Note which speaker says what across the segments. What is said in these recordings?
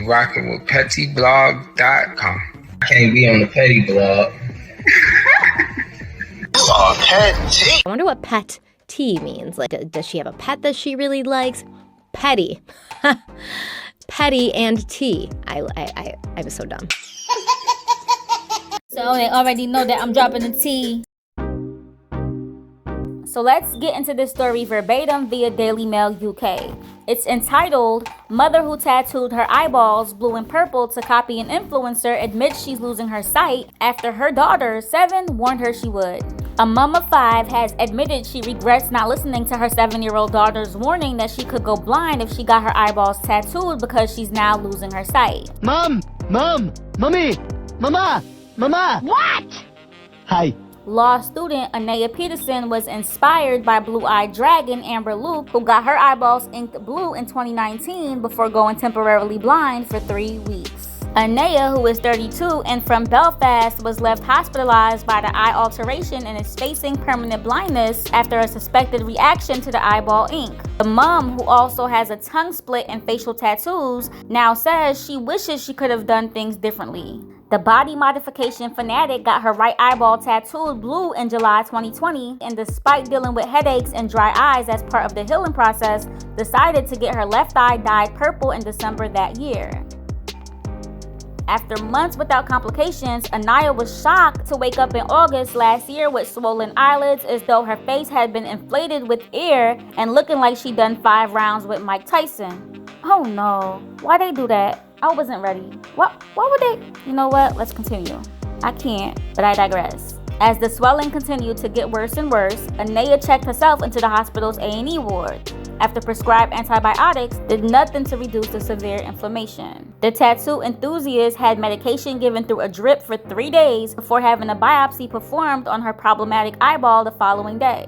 Speaker 1: Rocking with pettyblog.com.
Speaker 2: I can't be on the petty blog.
Speaker 3: Oh, petty.
Speaker 4: I wonder what pet tea means. Like, does she have a pet that she really likes? Petty. Petty and tea. I was so dumb.
Speaker 5: So they already know that I'm dropping the tea. So let's get into this story verbatim via Daily Mail UK. It's entitled, Mother Who Tattooed Her Eyeballs Blue and Purple to Copy an Influencer Admits She's Losing Her Sight After Her daughter, 7, warned her she would. A mom of 5 has admitted she regrets not listening to her 7-year-old daughter's warning that she could go blind if she got her eyeballs tattooed because she's now losing her sight.
Speaker 6: Mommy, Mama.
Speaker 5: What?
Speaker 6: Hi.
Speaker 5: Law student Anaya Peterson was inspired by blue-eyed dragon Amber Luke, who got her eyeballs inked blue in 2019 before going temporarily blind for 3 weeks. Anaya, who is 32 and from Belfast, was left hospitalized by the eye alteration and is facing permanent blindness after a suspected reaction to the eyeball ink. The mom, who also has a tongue split and facial tattoos, now says she wishes she could have done things differently. The body modification fanatic got her right eyeball tattooed blue in July 2020, and despite dealing with headaches and dry eyes as part of the healing process, decided to get her left eye dyed purple in December that year. After months without complications, Anaya was shocked to wake up in August last year with swollen eyelids as though her face had been inflated with air and looking like she'd done 5 rounds with Mike Tyson. Oh no, why they do that? I wasn't ready. Why would they? You know what? Let's continue. I can't, but I digress. As the swelling continued to get worse and worse, Anaya checked herself into the hospital's A&E ward. After prescribed antibiotics, did nothing to reduce the severe inflammation. The tattoo enthusiast had medication given through a drip for 3 days before having a biopsy performed on her problematic eyeball the following day.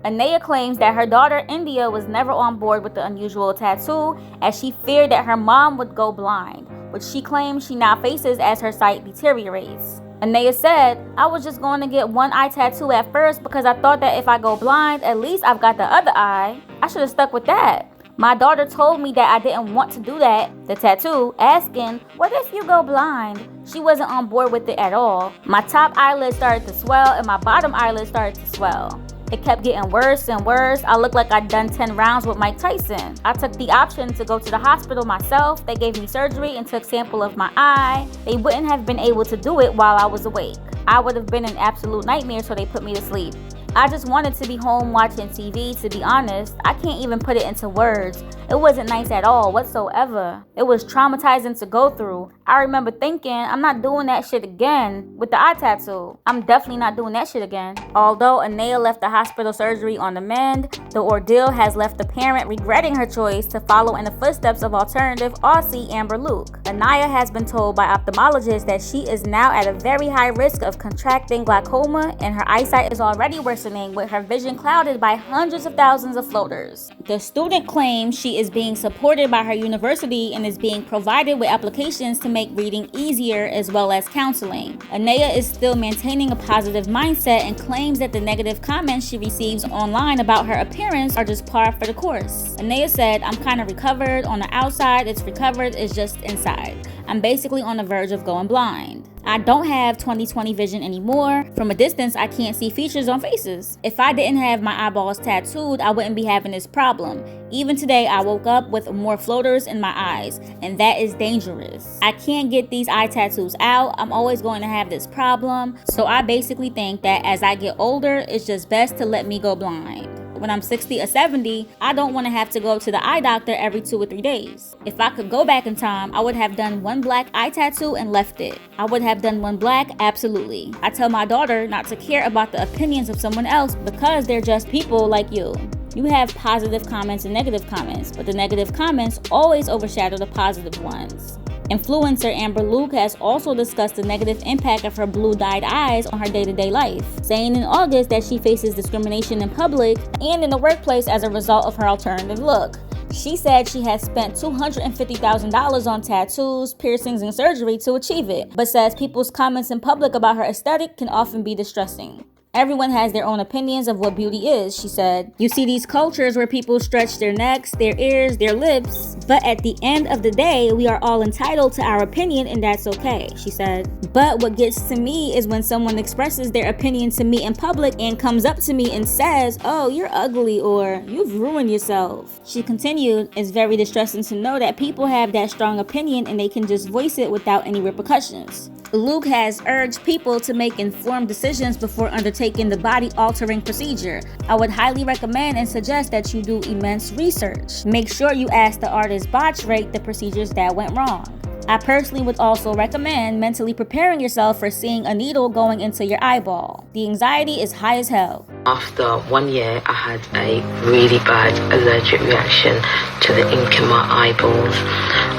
Speaker 5: Anaya claims that her daughter India was never on board with the unusual tattoo as she feared that her mom would go blind, which she claims she now faces as her sight deteriorates. Anaya said, I was just going to get one eye tattoo at first because I thought that if I go blind, at least I've got the other eye. I should have stuck with that. My daughter told me that I didn't want to do that, the tattoo, asking, what if you go blind? She wasn't on board with it at all. My top eyelid started to swell and my bottom eyelid started to swell. It kept getting worse and worse. I looked like I'd done 10 rounds with Mike Tyson. I took the option to go to the hospital myself. They gave me surgery and took sample of my eye. They wouldn't have been able to do it while I was awake. I would have been an absolute nightmare, so they put me to sleep. I just wanted to be home watching TV, to be honest. I can't even put it into words. It wasn't nice at all whatsoever. It was traumatizing to go through. I remember thinking, I'm not doing that shit again with the eye tattoo. I'm definitely not doing that shit again. Although Anaya left the hospital surgery on the mend, the ordeal has left the parent regretting her choice to follow in the footsteps of alternative Aussie Amber Luke. Anaya has been told by ophthalmologists that she is now at a very high risk of contracting glaucoma, and her eyesight is already worsening with her vision clouded by hundreds of thousands of floaters. The student claims she is being supported by her university and is being provided with applications to make reading easier as well as counseling. Anaya is still maintaining a positive mindset and claims that the negative comments she receives online about her appearance are just par for the course. Anaya said, I'm kind of recovered. On the outside, it's recovered, it's just inside. I'm basically on the verge of going blind. I don't have 20/20 vision anymore. From a distance, I can't see features on faces. If I didn't have my eyeballs tattooed, I wouldn't be having this problem. Even today, I woke up with more floaters in my eyes, and that is dangerous. I can't get these eye tattoos out. I'm always going to have this problem. So I basically think that as I get older, it's just best to let me go blind. When I'm 60 or 70, I don't want to have to go to the eye doctor every 2 or 3 days. If I could go back in time, I would have done one black eye tattoo and left it. I would have done one black, absolutely. I tell my daughter not to care about the opinions of someone else because they're just people like you. You have positive comments and negative comments, but the negative comments always overshadow the positive ones. Influencer Amber Luke has also discussed the negative impact of her blue-dyed eyes on her day-to-day life, saying in August that she faces discrimination in public and in the workplace as a result of her alternative look. She said she has spent $250,000 on tattoos, piercings, and surgery to achieve it, but says people's comments in public about her aesthetic can often be distressing. Everyone has their own opinions of what beauty is, she said. You see these cultures where people stretch their necks, their ears, their lips, but at the end of the day, we are all entitled to our opinion and that's okay, she said. But what gets to me is when someone expresses their opinion to me in public and comes up to me and says, oh, you're ugly or you've ruined yourself. She continued, it's very distressing to know that people have that strong opinion and they can just voice it without any repercussions. Luke has urged people to make informed decisions before undertaking the body-altering procedure. I would highly recommend and suggest that you do immense research. Make sure you ask the artist botch rate the procedures that went wrong. I personally would also recommend mentally preparing yourself for seeing a needle going into your eyeball. The anxiety is high as hell.
Speaker 6: After 1 year, I had a really bad allergic reaction to the ink in my eyeballs.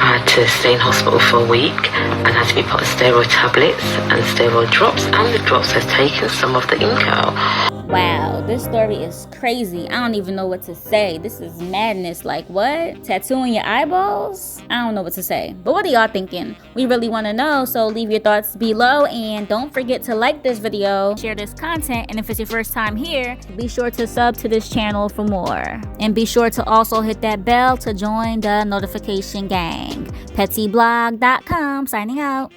Speaker 6: I had to stay in hospital for a week and had to be put on steroid tablets and steroid drops, and the drops has taken some of the ink out.
Speaker 5: Wow, this story is crazy. I don't even know what to say. This is madness. Like, what? Tattooing your eyeballs? I don't know what to say. But what are y'all thinking? We really want to know, so leave your thoughts below and don't forget to like this video, share this content, and if it's your first time here, be sure to sub to this channel for more. And be sure to also hit that bell to join the notification gang. PettyBlog.com signing out.